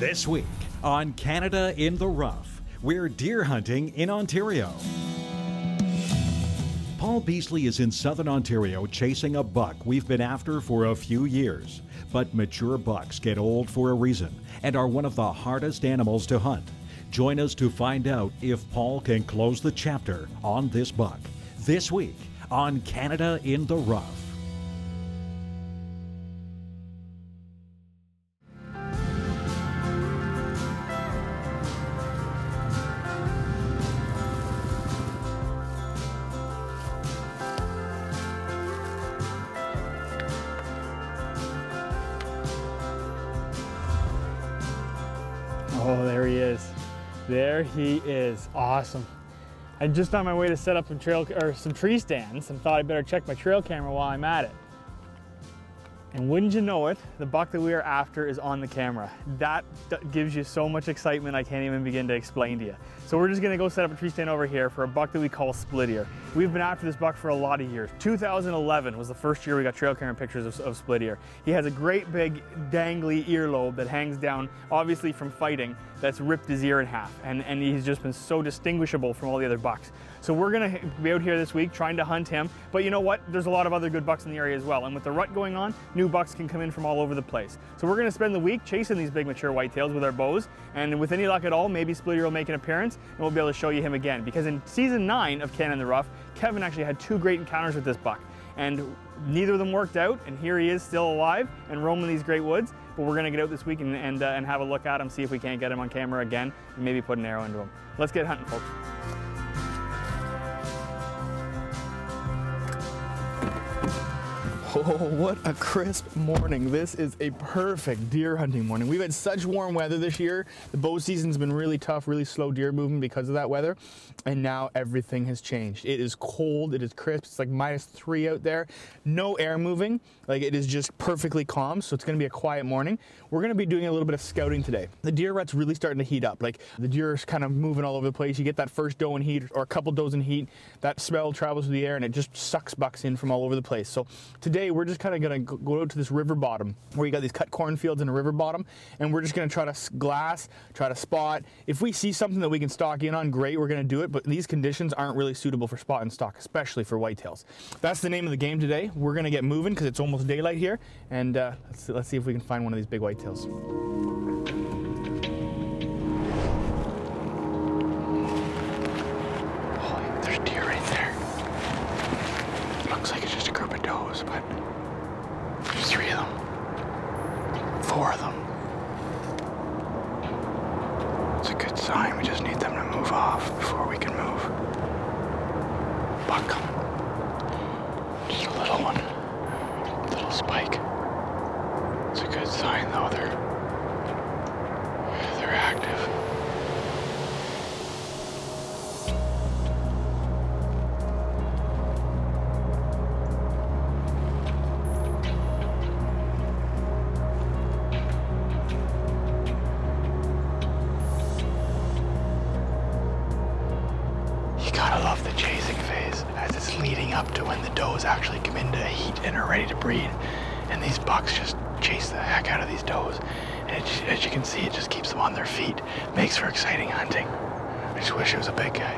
This week on Canada in the Rough, we're deer hunting in Ontario. Paul Beasley is in southern Ontario chasing a buck we've been after for a few years. But mature bucks get old for a reason and are one of the hardest animals to hunt. Join us to find out if Paul can close the chapter on this buck. This week on Canada in the Rough. Oh, there he is. There he is. Awesome. I'm just on my way to set up some tree stands and thought I'd better check my trail camera while I'm at it. And wouldn't you know it, the buck that we are after is on the camera. That gives you so much excitement I can't even begin to explain to you. So we're just gonna go set up a tree stand over here for a buck that we call split ear. We've been after this buck for a lot of years. 2011 was the first year we got trail camera pictures of split ear. He has a great big dangly earlobe that hangs down, obviously from fighting, that's ripped his ear in half. And he's just been so distinguishable from all the other bucks. So we're gonna be out here this week trying to hunt him. But you know what? There's a lot of other good bucks in the area as well. And with the rut going on, new bucks can come in from all over the place. So we're gonna spend the week chasing these big mature whitetails with our bows. And with any luck at all, maybe split ear will make an appearance and we'll be able to show you him again. Because in season 9 of Canada in the Rough, Kevin actually had 2 great encounters with this buck. And neither of them worked out, and here he is still alive and roaming these great woods. But we're gonna get out this week and have a look at him, see if we can't get him on camera again, and maybe put an arrow into him. Let's get hunting, folks. Oh, what a crisp morning. This is a perfect deer hunting morning. We've had such warm weather this year. The bow season's been really tough, really slow deer movement because of that weather. And now everything has changed. It is cold, it is crisp. It's like -3 out there. No air moving. Like, it is just perfectly calm. So it's gonna be a quiet morning. We're gonna be doing a little bit of scouting today. The deer rut's really starting to heat up. Like, the deer is kind of moving all over the place. You get that first doe in heat or a couple does in heat. That smell travels through the air and it just sucks bucks in from all over the place. So today we're just kind of gonna go out to this river bottom where you got these cut cornfields and a river bottom, and we're just gonna try to glass, try to spot. If we see something that we can stock in on, great, we're gonna do it, but these conditions aren't really suitable for spot and stock, especially for whitetails. That's the name of the game today. We're gonna get moving because it's almost daylight here, and let's see if we can find one of these big whitetails. Oh, there's deer right there. Looks like it's just a group of does, but there's 3 of them, 4 of them. It's a good sign. We just need them to move off before we can move. Buck coming. Just a little one, little spike. It's a good sign though. They're active. Up to when the does actually come into heat and are ready to breed, and these bucks just chase the heck out of these does, and as you can see, it just keeps them on their feet. Makes for exciting hunting. I just wish it was a big guy.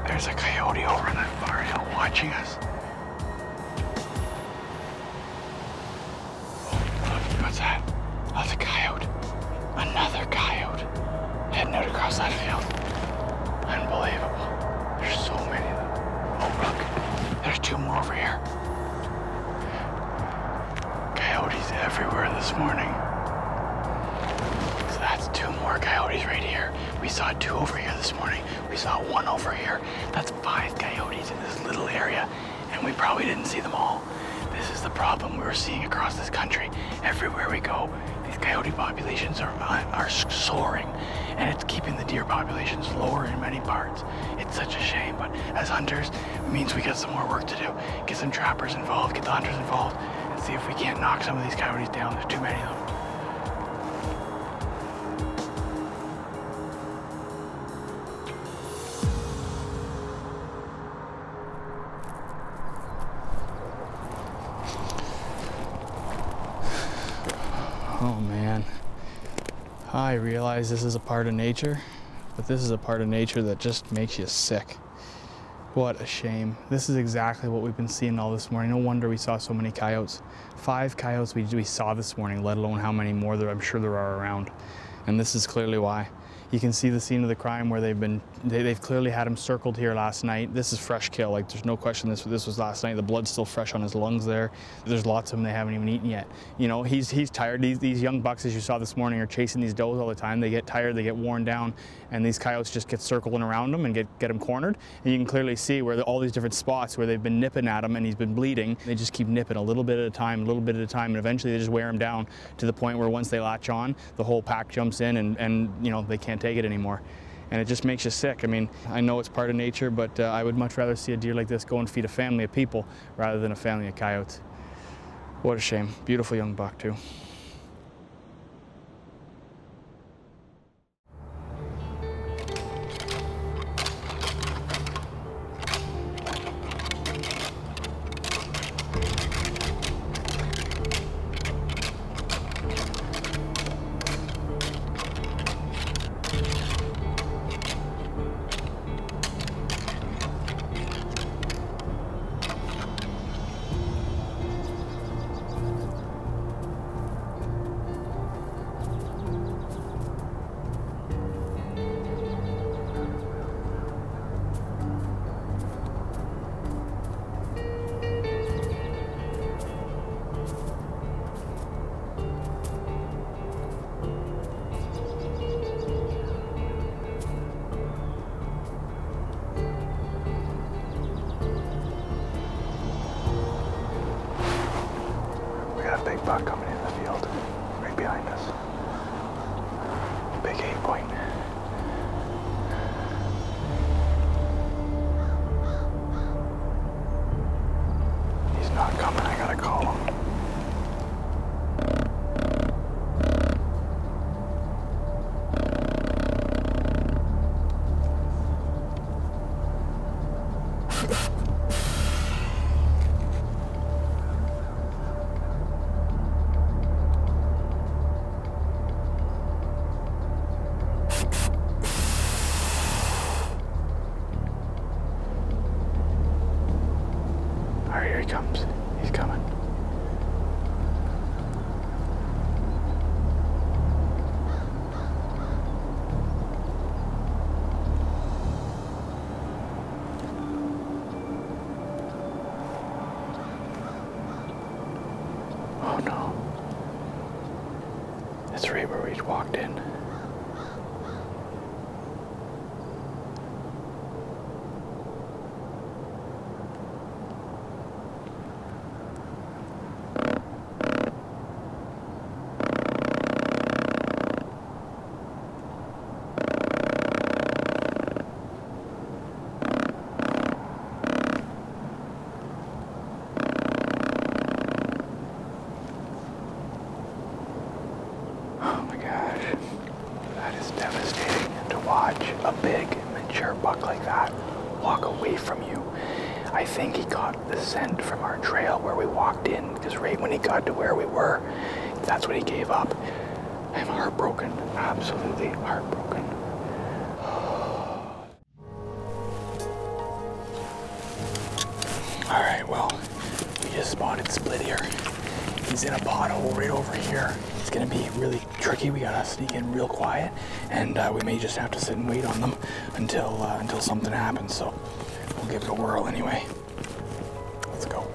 There's a coyote over in that far hill watching us. Oh, look, what's that? Oh, it's a coyote. Another coyote. Heading out across that field. Unbelievable. There's so many of them. Oh, look. There's 2 more over here. Coyotes everywhere this morning. So that's 2 more coyotes right here. We saw 2 over here this morning. We saw 1 over here. That's 5 coyotes in this little area, and we probably didn't see them all. This is the problem we're seeing across this country. Everywhere we go, These coyote populations are soaring, and it's keeping the deer populations lower in many parts. It's such a shame, but as hunters, it means we got some more work to do. Get some trappers involved, get the hunters involved, and see if we can't knock some of these coyotes down. There's too many of them. Oh man, I realize this is a part of nature, but this is a part of nature that just makes you sick. What a shame. This is exactly what we've been seeing all this morning. No wonder we saw so many coyotes. 5 coyotes we saw this morning, let alone how many more I'm sure there are around. And this is clearly why. You can see the scene of the crime where they've clearly had him circled here last night. This is fresh kill, like there's no question this was last night. The blood's still fresh on his lungs there. There's lots of them they haven't even eaten yet. You know, he's tired. These young bucks, as you saw this morning, are chasing these does all the time. They get tired, they get worn down, and these coyotes just get circling around them and get them cornered. And you can clearly see where all these different spots where they've been nipping at him and he's been bleeding. They just keep nipping a little bit at a time, and eventually they just wear him down to the point where once they latch on, the whole pack jumps in and you know, they can't take it anymore. And it just makes you sick. I mean, I know it's part of nature, but I would much rather see a deer like this go and feed a family of people rather than a family of coyotes. What a shame. Beautiful young buck too. Big buck coming in the field, right behind us. Big 8-point. He's not coming, I gotta call him. Here he comes. He's coming. Oh no. It's right where we walked in. A big, mature buck like that walk away from you. I think he caught the scent from our trail where we walked in, because right when he got to where we were, that's when he gave up. I'm heartbroken, absolutely heartbroken. All right, well, we just spotted Split here. He's in a pothole right over here. It's gonna be really tricky. We gotta sneak in real quiet, and we may just have to sit and wait on them until something happens. So we'll give it a whirl anyway. Let's go.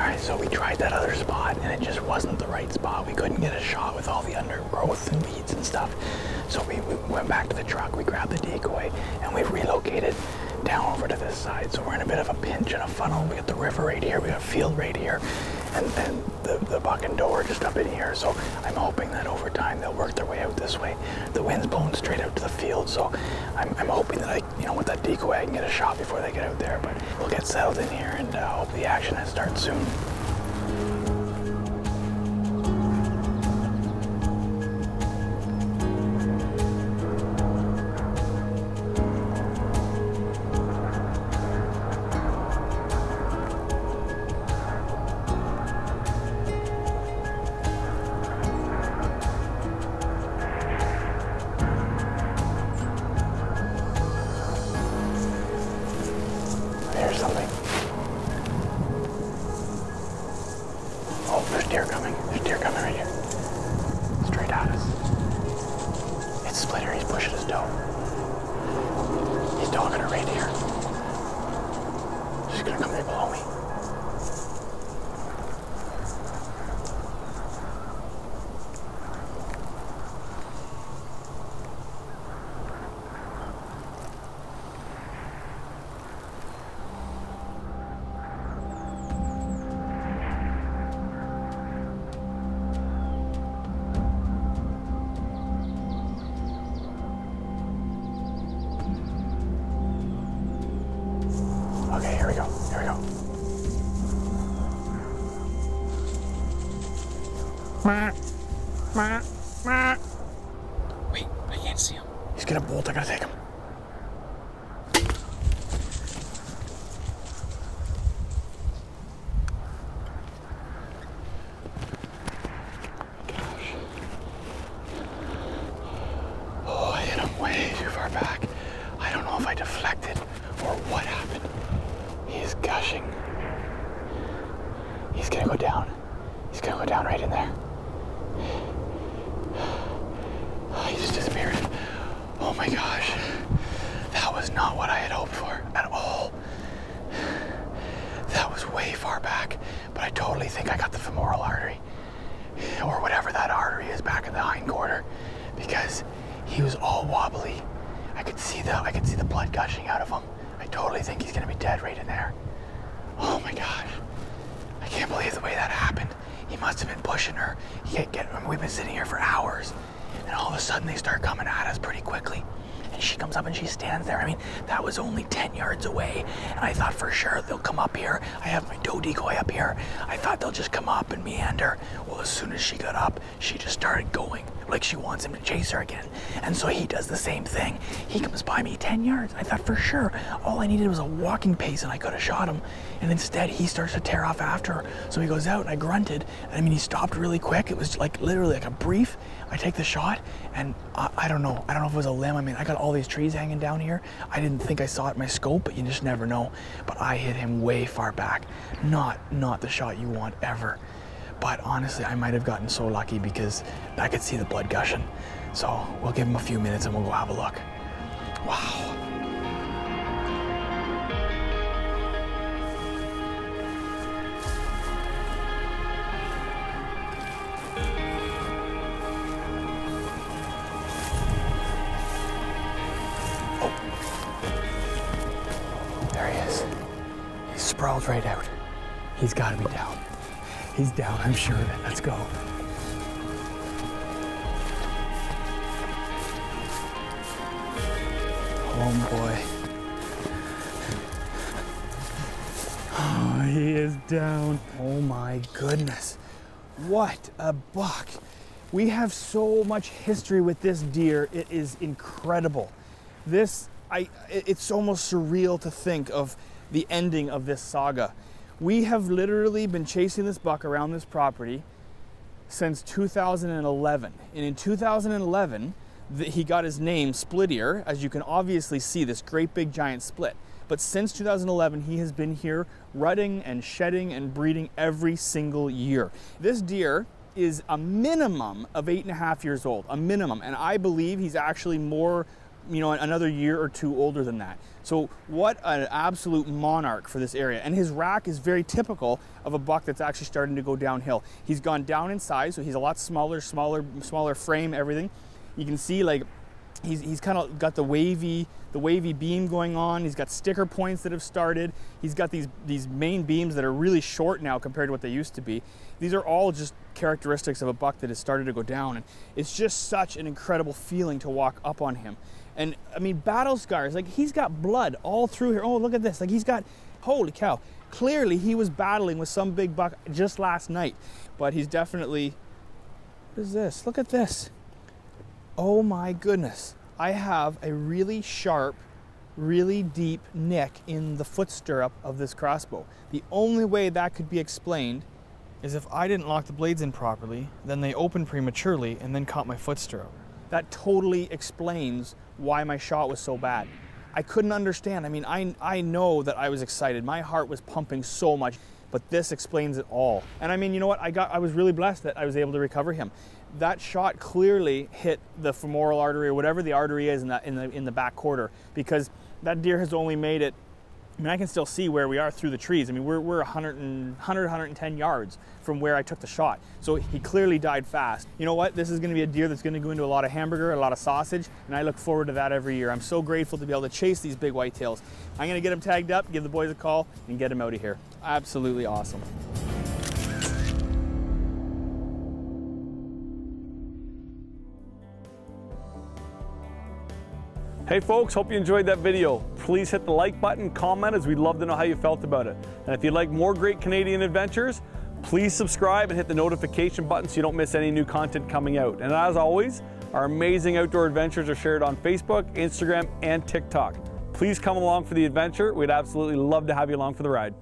right, so we tried that other spot and it just wasn't the right spot. We couldn't get a shot with all the undergrowth and weeds and stuff. So we went back to the truck, we grabbed the decoy, and we relocated down over to this side. So we're in a bit of a pinch and a funnel. We got the river right here, we got a field right here, and then the buck and doe are just up in here. So I'm hoping that over time they'll work their way out this way. The wind's blowing straight out to the field, so I'm hoping that with that decoy I can get a shot before they get out there. But we'll get settled in here and hope the action starts soon. There's something. Oh, there's deer coming. There's deer coming right here. Straight at us. It's Splitter. He's pushing his doe. He's dogging her right here. She's gonna come right below me. Okay, here we go. Here we go. Wait, I can't see him. He's gonna bolt. I gotta take him. Gosh. Oh, I hit him way too far back. I don't know if I deflected or what happened. He's gushing. He's gonna go down. He's gonna go down right in there. He just disappeared. Oh my gosh. That was not what I had hoped for at all. That was way far back, but I totally think I got the femoral artery, or whatever that artery is back in the hind quarter, because he was all wobbly. I could see the blood gushing out of him. I totally think he's gonna be dead right in there. Oh my gosh. I can't believe the way that happened. He must have been pushing her. We've been sitting here for hours, and all of a sudden they start coming at us pretty quickly. And she comes up and she stands there. I mean, that was only 10 yards away, and I thought for sure they'll come up here. I have my doe decoy up here. I thought they'll just come up and meander. Well, as soon as she got up, she just started going like she wants him to chase her again. And so he does the same thing. He comes by me 10 yards. I thought for sure all I needed was a walking pace and I could have shot him. And instead he starts to tear off after her. So he goes out and I grunted. I mean, he stopped really quick. It was like literally like a brief. I take the shot and I don't know. I don't know if it was a limb. I mean, I got all these trees hanging down here. I didn't think I saw it in my scope, but you just never know. But I hit him way far back. Not the shot you want ever. But honestly, I might have gotten so lucky because I could see the blood gushing. So we'll give him a few minutes and we'll go have a look. Wow. Oh. There he is. He sprawled right out. He's got to be down. He's down, I'm sure of it. Let's go. Oh boy. Oh, he is down. Oh my goodness. What a buck. We have so much history with this deer. It is incredible. It's almost surreal to think of the ending of this saga. We have literally been chasing this buck around this property since 2011. And in 2011, he got his name Split Ear, as you can obviously see, this great big giant split. But since 2011, he has been here rutting and shedding and breeding every single year. This deer is a minimum of 8.5 years old, a minimum. And I believe he's actually more you know, another year or two older than that. So what an absolute monarch for this area. And his rack is very typical of a buck that's actually starting to go downhill. He's gone down in size, so he's a lot smaller frame, everything. You can see like he's kind of got the wavy beam going on. He's got sticker points that have started. He's got these main beams that are really short now compared to what they used to be. These are all just characteristics of a buck that has started to go down, and it's just such an incredible feeling to walk up on him. And I mean, battle scars, like he's got blood all through here. Oh, look at this, like he's got, holy cow. Clearly he was battling with some big buck just last night, but he's definitely, what is this? Look at this. Oh my goodness. I have a really sharp, really deep nick in the foot stirrup of this crossbow. The only way that could be explained is if I didn't lock the blades in properly, then they opened prematurely and then caught my foot stirrup. That totally explains why my shot was so bad. I couldn't understand. I mean, I know that I was excited. My heart was pumping so much, but this explains it all. And I mean, you know what? I was really blessed that I was able to recover him. That shot clearly hit the femoral artery or whatever the artery is in the back quarter, because that deer has only made it, I mean, I can still see where we are through the trees. I mean, we're 110 yards from where I took the shot. So he clearly died fast. You know what? This is gonna be a deer that's gonna go into a lot of hamburger, a lot of sausage, and I look forward to that every year. I'm so grateful to be able to chase these big whitetails. I'm gonna get him tagged up, give the boys a call, and get him out of here. Absolutely awesome. Hey folks, hope you enjoyed that video. Please hit the like button, comment, as we'd love to know how you felt about it. And if you'd like more great Canadian adventures, please subscribe and hit the notification button so you don't miss any new content coming out. And as always, our amazing outdoor adventures are shared on Facebook, Instagram, and TikTok. Please come along for the adventure. We'd absolutely love to have you along for the ride.